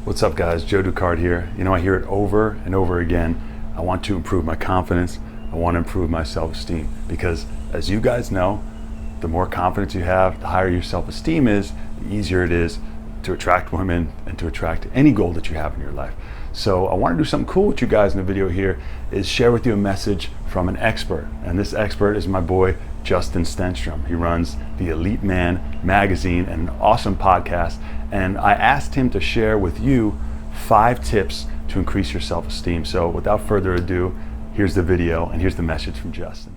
What's up, guys? Joe Ducard here. You know, I hear it over and over again. I want to improve my confidence. I want to improve my self-esteem because, as you guys know, the more confidence you have, the higher your self-esteem is, the easier it is to attract women and to attract any goal that you have in your life. So I want to do something cool with you guys in the video here, is share with you a message from an expert. And this expert is my boy, Justin Stenstrom. He runs the Elite Man magazine and an awesome podcast. And I asked him to share with you 5 tips to increase your self-esteem. So without further ado, here's the video and here's the message from Justin.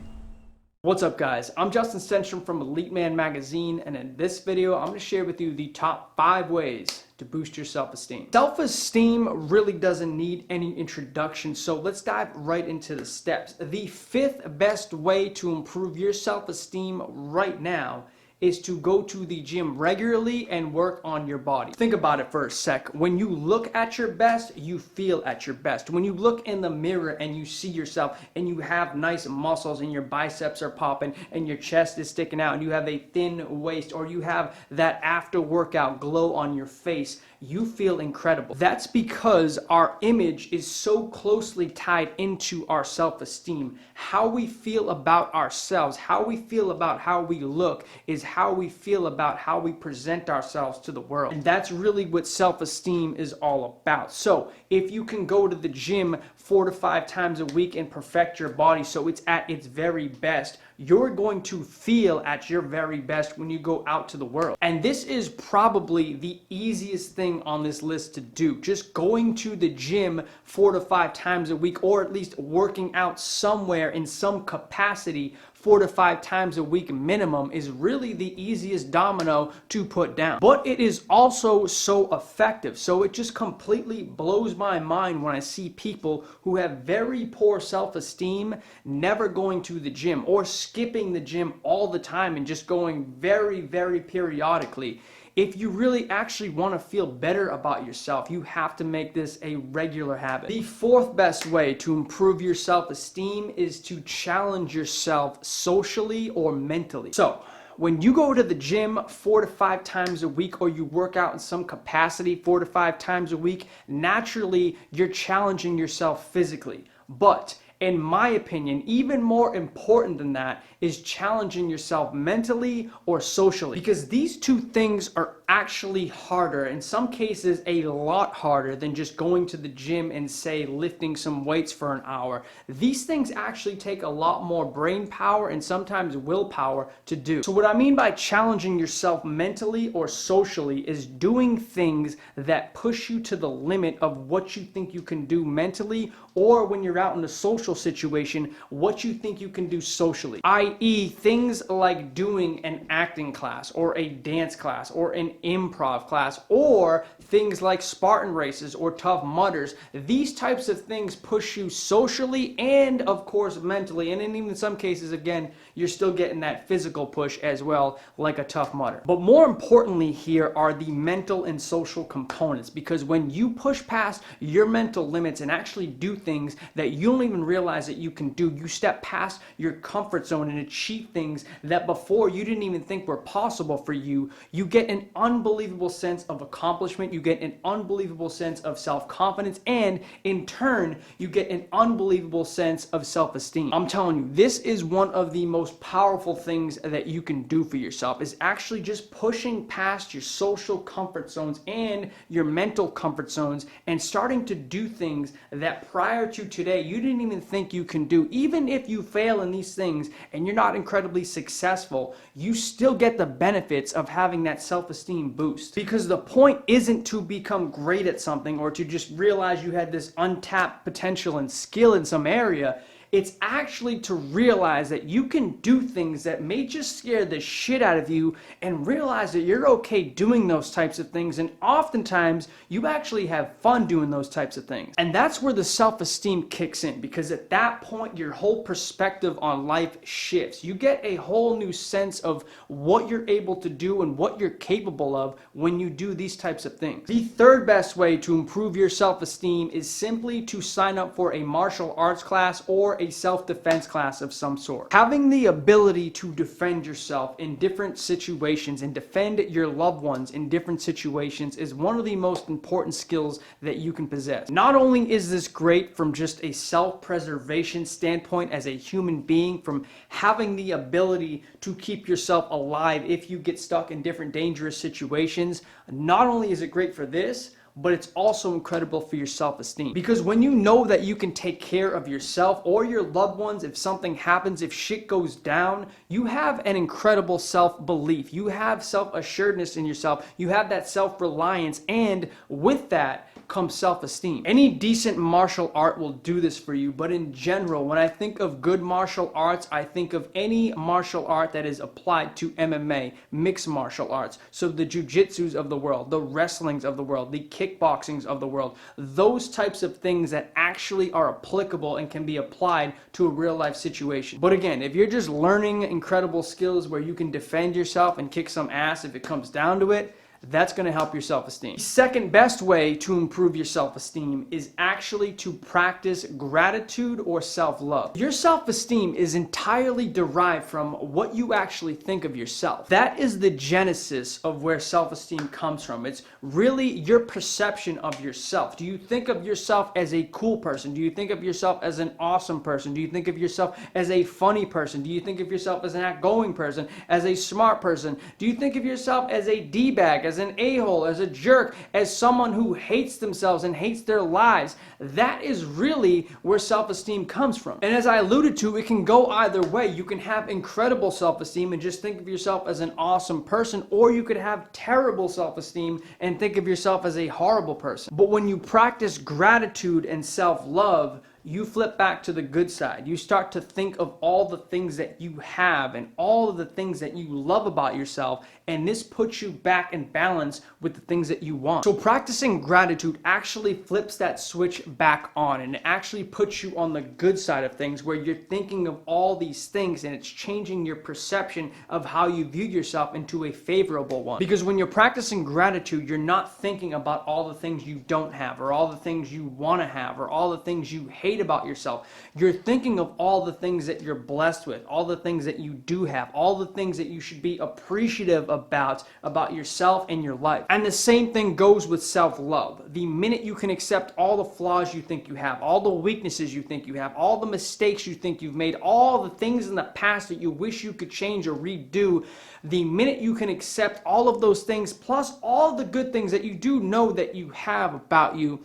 What's up, guys? I'm Justin Stenstrom from Elite Man magazine, and in this video I'm going to share with you the top 5 ways to boost your self-esteem. Self-esteem really doesn't need any introduction, so let's dive right into the steps. The 5th best way to improve your self-esteem right now is to go to the gym regularly and work on your body. Think about it for a sec. When you look at your best, you feel at your best. When you look in the mirror and you see yourself and you have nice muscles and your biceps are popping and your chest is sticking out and you have a thin waist, or you have that after workout glow on your face, you feel incredible. That's because our image is so closely tied into our self-esteem. How we feel about ourselves, how we feel about how we look, is how we feel about how we present ourselves to the world. And that's really what self-esteem is all about. So if you can go to the gym 4 to 5 times a week and perfect your body so it's at its very best, you're going to feel at your very best when you go out to the world. And this is probably the easiest thing on this list to do. Just going to the gym 4 to 5 times a week, or at least working out somewhere in some capacity 4 to 5 times a week minimum, is really the easiest domino to put down. But it is also so effective. So it just completely blows my mind when I see people who have very poor self-esteem never going to the gym, or skipping the gym all the time and just going very, very periodically. If you really actually want to feel better about yourself, you have to make this a regular habit. The 4th best way to improve your self-esteem is to challenge yourself socially or mentally. So when you go to the gym 4 to 5 times a week, or you work out in some capacity 4 to 5 times a week, naturally you're challenging yourself physically. But in my opinion, even more important than that is challenging yourself mentally or socially, because these 2 things are actually harder, in some cases a lot harder, than just going to the gym and, say, lifting some weights for an hour. These things actually take a lot more brain power and sometimes willpower to do. So what I mean by challenging yourself mentally or socially is doing things that push you to the limit of what you think you can do mentally, or when you're out in a social situation, what you think you can do socially. I.e., things like doing an acting class or a dance class or an improv class, or things like Spartan races or Tough Mudders. These types of things push you socially and, of course, mentally. And in even some cases, again, you're still getting that physical push as well, like a Tough Mudder. But more importantly here are the mental and social components, because when you push past your mental limits and actually do things that you don't even realize that you can do, you step past your comfort zone and achieve things that before you didn't even think were possible for you, you get an unbelievable sense of accomplishment, you get an unbelievable sense of self-confidence, and in turn, you get an unbelievable sense of self-esteem. I'm telling you, this is one of the most powerful things that you can do for yourself, is actually just pushing past your social comfort zones and your mental comfort zones and starting to do things that prior to today you didn't even think you can do. Even if you fail in these things and you're not incredibly successful, you still get the benefits of having that self-esteem boost. Because the point isn't to become great at something or to just realize you had this untapped potential and skill in some area. It's actually to realize that you can do things that may just scare the shit out of you, and realize that you're okay doing those types of things, and oftentimes you actually have fun doing those types of things. And that's where the self-esteem kicks in, because at that point your whole perspective on life shifts. You get a whole new sense of what you're able to do and what you're capable of when you do these types of things. The 3rd best way to improve your self-esteem is simply to sign up for a martial arts class or a self-defense class of some sort. Having the ability to defend yourself in different situations and defend your loved ones in different situations is one of the most important skills that you can possess. Not only is this great from just a self-preservation standpoint as a human being, from having the ability to keep yourself alive if you get stuck in different dangerous situations, not only is it great for this, but it's also incredible for your self-esteem. Because when you know that you can take care of yourself or your loved ones if something happens, if shit goes down, you have an incredible self-belief. You have self-assuredness in yourself. You have that self-reliance, and with that comes self-esteem. Any decent martial art will do this for you, but in general, when I think of good martial arts, I think of any martial art that is applied to MMA, mixed martial arts. So the jiu-jitsus of the world, the wrestlings of the world, the kickboxings of the world, those types of things that actually are applicable and can be applied to a real life situation. But again, if you're just learning incredible skills where you can defend yourself and kick some ass if it comes down to it, that's going to help your self-esteem. The second best way to improve your self-esteem is actually to practice gratitude or self-love. Your self-esteem is entirely derived from what you actually think of yourself. That is the genesis of where self-esteem comes from. It's really your perception of yourself. Do you think of yourself as a cool person? Do you think of yourself as an awesome person? Do you think of yourself as a funny person? Do you think of yourself as an outgoing person, as a smart person? Do you think of yourself as a D-bag, as an a-hole, as a jerk, as someone who hates themselves and hates their lives? That is really where self-esteem comes from. And as I alluded to, it can go either way. You can have incredible self-esteem and just think of yourself as an awesome person, or you could have terrible self-esteem and think of yourself as a horrible person. But when you practice gratitude and self-love, you flip back to the good side. You start to think of all the things that you have and all of the things that you love about yourself, and this puts you back in balance with the things that you want. So practicing gratitude actually flips that switch back on, and it actually puts you on the good side of things where you're thinking of all these things, and it's changing your perception of how you view yourself into a favorable one. Because when you're practicing gratitude, you're not thinking about all the things you don't have, or all the things you want to have, or all the things you hate about yourself. You're thinking of all the things that you're blessed with, all the things that you do have, all the things that you should be appreciative about yourself and your life. And the same thing goes with self-love. The minute you can accept all the flaws you think you have, all the weaknesses you think you have, all the mistakes you think you've made, all the things in the past that you wish you could change or redo, the minute you can accept all of those things, plus all the good things that you do know that you have about you,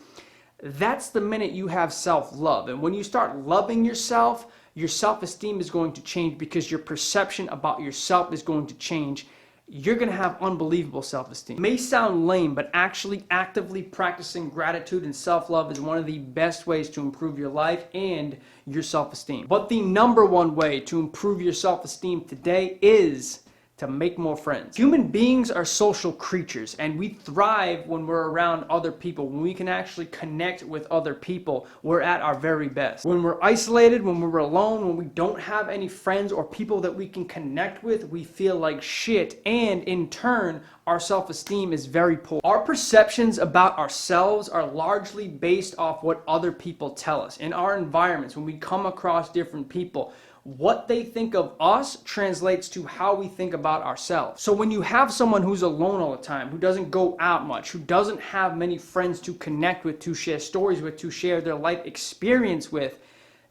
that's the minute you have self-love. And when you start loving yourself, your self-esteem is going to change because your perception about yourself is going to change. You're going to have unbelievable self-esteem. It may sound lame, but actually actively practicing gratitude and self-love is one of the best ways to improve your life and your self-esteem. But the number one way to improve your self-esteem today is to make more friends. Human beings are social creatures, and we thrive when we're around other people. When we can actually connect with other people, we're at our very best. When we're isolated, when we're alone, when we don't have any friends or people that we can connect with, we feel like shit, and in turn, our self-esteem is very poor. Our perceptions about ourselves are largely based off what other people tell us. In our environments, when we come across different people, what they think of us translates to how we think about ourselves. So when you have someone who's alone all the time, who doesn't go out much, who doesn't have many friends to connect with, to share stories with, to share their life experience with,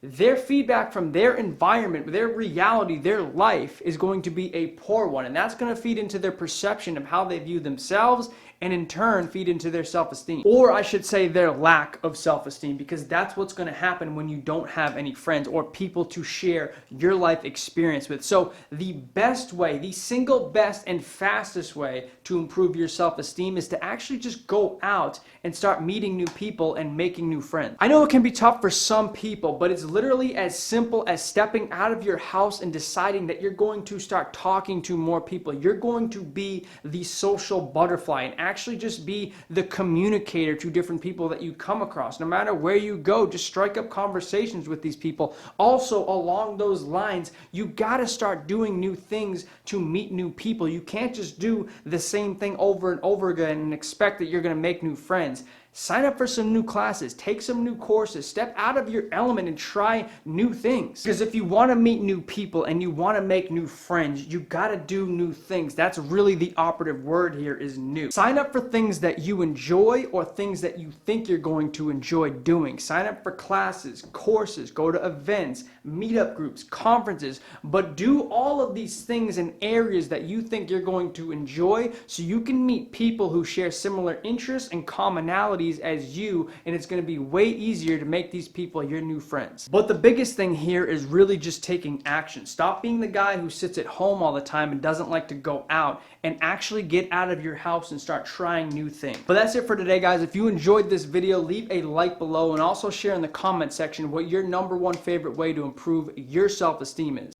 their feedback from their environment, their reality, their life is going to be a poor one. And that's going to feed into their perception of how they view themselves, and in turn feed into their self-esteem. Or I should say their lack of self-esteem, because that's what's going to happen when you don't have any friends or people to share your life experience with. So the best way, the single best and fastest way to improve your self-esteem is to actually just go out and start meeting new people and making new friends. I know it can be tough for some people, but it's literally as simple as stepping out of your house and deciding that you're going to start talking to more people. You're going to be the social butterfly and actually just be the communicator to different people that you come across. No matter where you go, just strike up conversations with these people. Also, along those lines, you got to start doing new things to meet new people. You can't just do the same thing over and over again and expect that you're going to make new friends. Sign up for some new classes, take some new courses, step out of your element and try new things. Because if you want to meet new people and you want to make new friends, you got to do new things. That's really the operative word here, is new. Sign up for things that you enjoy or things that you think you're going to enjoy doing. Sign up for classes, courses, go to events, meetup groups, conferences, but do all of these things in areas that you think you're going to enjoy so you can meet people who share similar interests and commonalities as you, and it's going to be way easier to make these people your new friends. But the biggest thing here is really just taking action. Stop being the guy who sits at home all the time and doesn't like to go out, and actually get out of your house and start trying new things. But that's it for today, guys. If you enjoyed this video, leave a like below and also share in the comment section what your #1 favorite way to improve your self-esteem is.